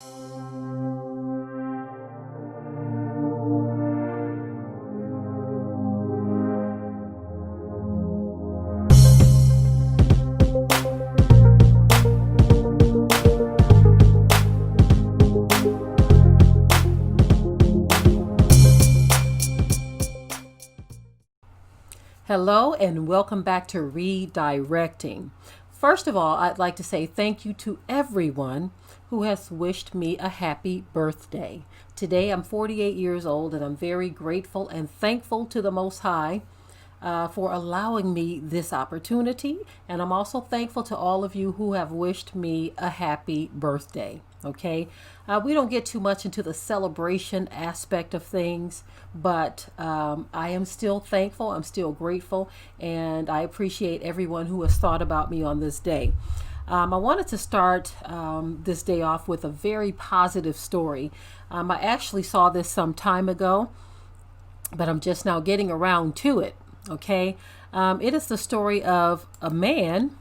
Hello and welcome back to Redirecting. First of all, I'd like to say thank you to everyone who has wished me a happy birthday. Today I'm 48 years old and I'm very grateful and thankful to the Most High for allowing me this opportunity. And I'm also thankful to all of you who have wished me a happy birthday. Okay, we don't get too much into the celebration aspect of things, but I am still thankful. I'm still grateful, and I appreciate everyone who has thought about me on this day. I wanted to start this day off with a very positive story. I actually saw this some time ago, but I'm just now getting around to it. Okay, it is the story of a man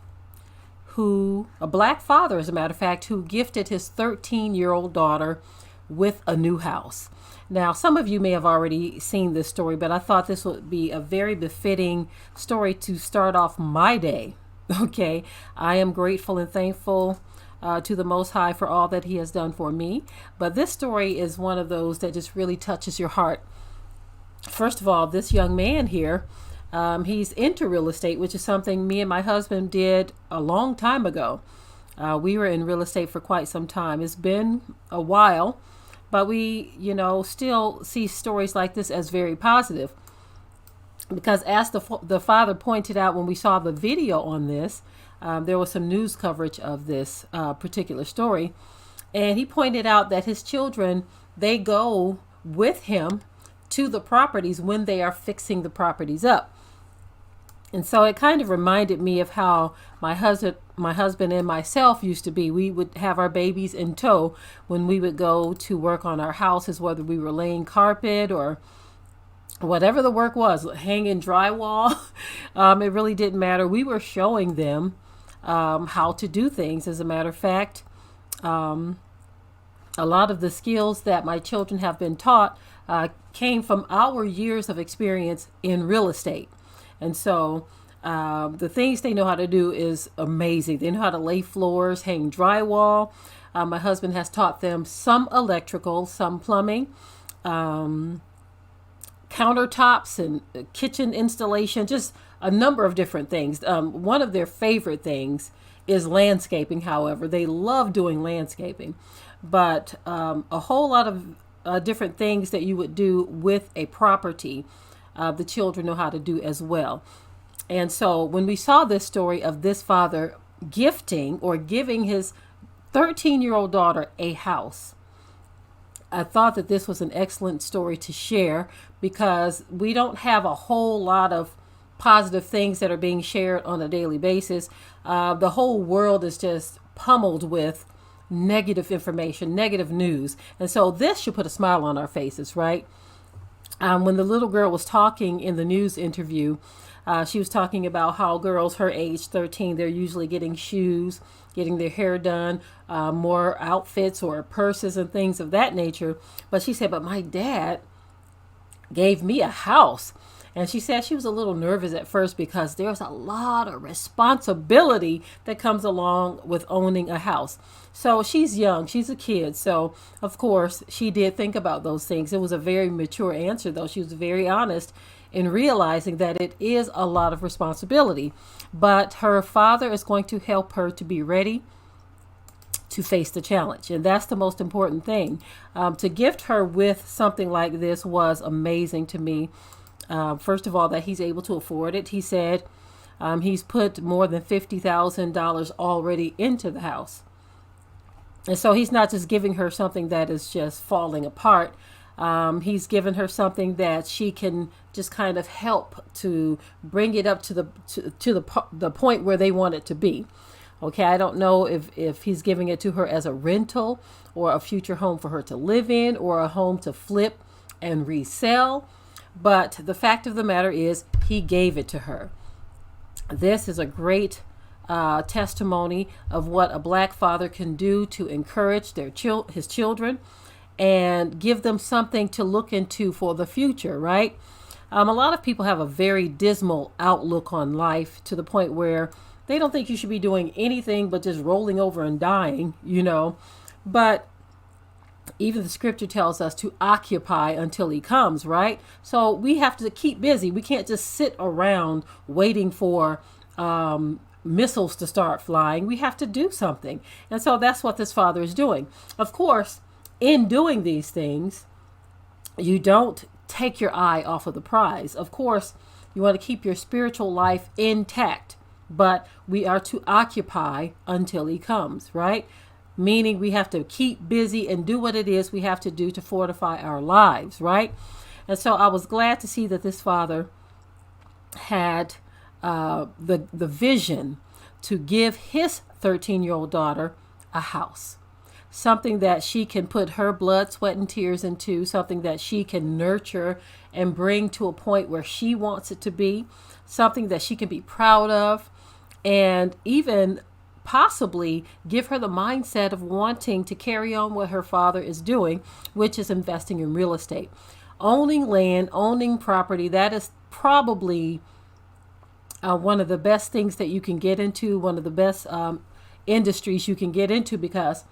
a black father, as a matter of fact, who gifted his 13-year-old daughter with a new house. Now, some of you may have already seen this story, but I thought this would be a very befitting story to start off my day. Okay, I am grateful and thankful to the Most High for all that He has done for me. But this story is one of those that just really touches your heart. First of all, this young man here, he's into real estate, which is something me and my husband did a long time ago. We were in real estate for quite some time. It's been a while, but we, still see stories like this as very positive. Because as the father pointed out when we saw the video on this, there was some news coverage of this particular story. And he pointed out that his children, they go with him to the properties when they are fixing the properties up. And so it kind of reminded me of how my husband and myself used to be. We would have our babies in tow when we would go to work on our houses, whether we were laying carpet or whatever the work was, hanging drywall. It really didn't matter. We were showing them how to do things. As a matter of fact, a lot of the skills that my children have been taught came from our years of experience in real estate. And so the things they know how to do is amazing. They know how to lay floors, hang drywall. My husband has taught them some electrical, some plumbing, countertops and kitchen installation, just a number of different things. One of their favorite things is landscaping, however. They love doing landscaping. But a whole lot of different things that you would do with a property, the children know how to do as well. And so when we saw this story of this father gifting or giving his 13-year-old daughter a house, I thought that this was an excellent story to share because we don't have a whole lot of positive things that are being shared on a daily basis. The whole world is just pummeled with negative information, negative news. And so this should put a smile on our faces, right? When the little girl was talking in the news interview, she was talking about how girls her age, 13, they're usually getting shoes, getting their hair done, more outfits or purses and things of that nature. But she said, but my dad gave me a house. And she said she was a little nervous at first because there's a lot of responsibility that comes along with owning a house. So she's young, she's a kid. So of course she did think about those things. It was a very mature answer though. She was very honest in realizing that it is a lot of responsibility. But her father is going to help her to be ready to face the challenge. And that's the most important thing. To gift her with something like this was amazing to me. First of all, that he's able to afford it. He said he's put more than $50,000 already into the house. And so he's not just giving her something that is just falling apart. He's given her something that she can just kind of help to bring it up to the point where they want it to be. Okay, I don't know if he's giving it to her as a rental or a future home for her to live in or a home to flip and resell. But the fact of the matter is he gave it to her. This is a great testimony of what a black father can do to encourage his children and give them something to look into for the future, right? A lot of people have a very dismal outlook on life to the point where they don't think you should be doing anything but just rolling over and dying, But even the scripture tells us to occupy until he comes, right? So we have to keep busy. We can't just sit around waiting for missiles to start flying. We have to do something. And so that's what this father is doing. Of course, in doing these things, you don't take your eye off of the prize. Of course, you want to keep your spiritual life intact, but we are to occupy until he comes, right? Meaning we have to keep busy and do what it is we have to do to fortify our lives, right? And so I was glad to see that this father had the vision to give his 13-year-old daughter a house, something that she can put her blood, sweat, and tears into, something that she can nurture and bring to a point where she wants it to be, something that she can be proud of, and even possibly give her the mindset of wanting to carry on what her father is doing, which is investing in real estate. Owning land, owning property, that is probably one of the best things that you can get into, one of the best industries you can get into, because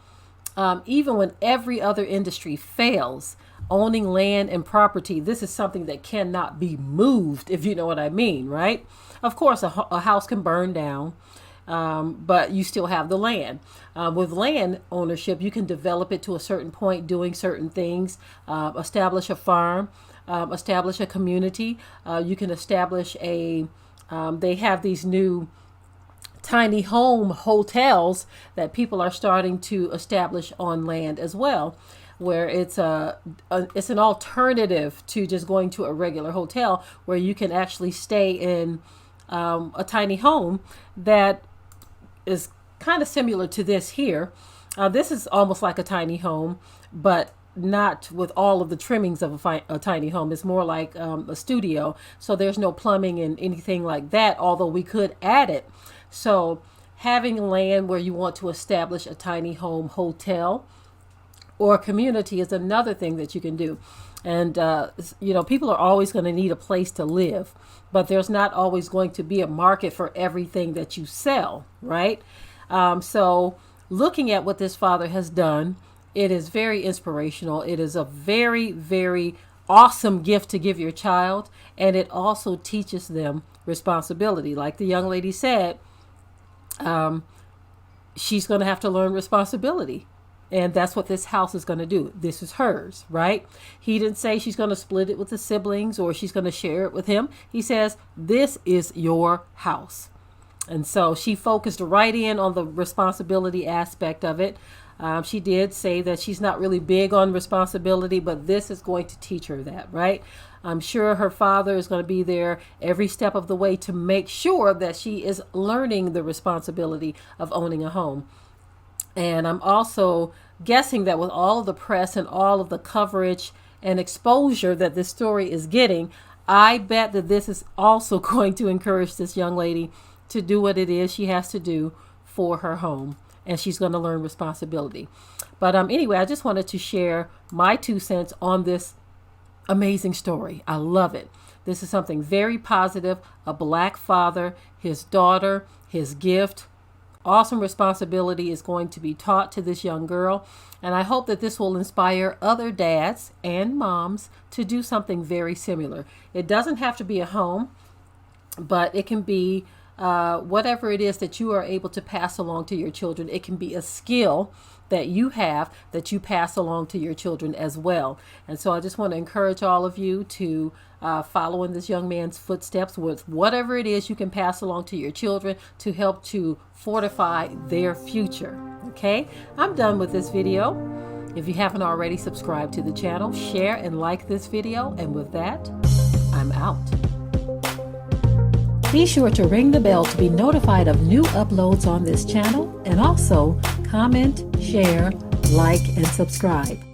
even when every other industry fails, owning land and property, this is something that cannot be moved, if you know what I mean, right? Of course, a house can burn down, but you still have the land. With land ownership, you can develop it to a certain point, doing certain things, establish a farm, establish a community. You can establish they have these new tiny home hotels that people are starting to establish on land as well, where it's an alternative to just going to a regular hotel, where you can actually stay in a tiny home that is kind of similar to this here. This is almost like a tiny home, but not with all of the trimmings of a tiny home. It's more like a studio. So there's no plumbing and anything like that, although we could add it. So having land where you want to establish a tiny home hotel or community is another thing that you can do. And, people are always going to need a place to live, but there's not always going to be a market for everything that you sell, right? So looking at what this father has done, it is very inspirational. It is a very, very awesome gift to give your child. And it also teaches them responsibility. Like the young lady said, she's going to have to learn responsibility. And that's what this house is going to do. This is hers, right? He didn't say she's going to split it with the siblings or she's going to share it with him. He says, this is your house. And so she focused right in on the responsibility aspect of it. She did say that she's not really big on responsibility, but this is going to teach her that, right? I'm sure her father is going to be there every step of the way to make sure that she is learning the responsibility of owning a home. And I'm also guessing that with all of the press and all of the coverage and exposure that this story is getting, I bet that this is also going to encourage this young lady to do what it is she has to do for her home. And she's going to learn responsibility. But anyway, I just wanted to share my 2 cents on this amazing story. I love it. This is something very positive. A black father, his daughter, his gift. Awesome responsibility is going to be taught to this young girl. And I hope that this will inspire other dads and moms to do something very similar. It doesn't have to be a home, but it can be whatever it is that you are able to pass along to your children. It can be a skill that you have that you pass along to your children as well. And so I just want to encourage all of you to follow in this young man's footsteps with whatever it is you can pass along to your children to help to fortify their future. Okay, I'm done with this video. If you haven't already, subscribe to the channel, share and like this video. And with that, I'm out. Be sure to ring the bell to be notified of new uploads on this channel, and also comment, share, like, and subscribe.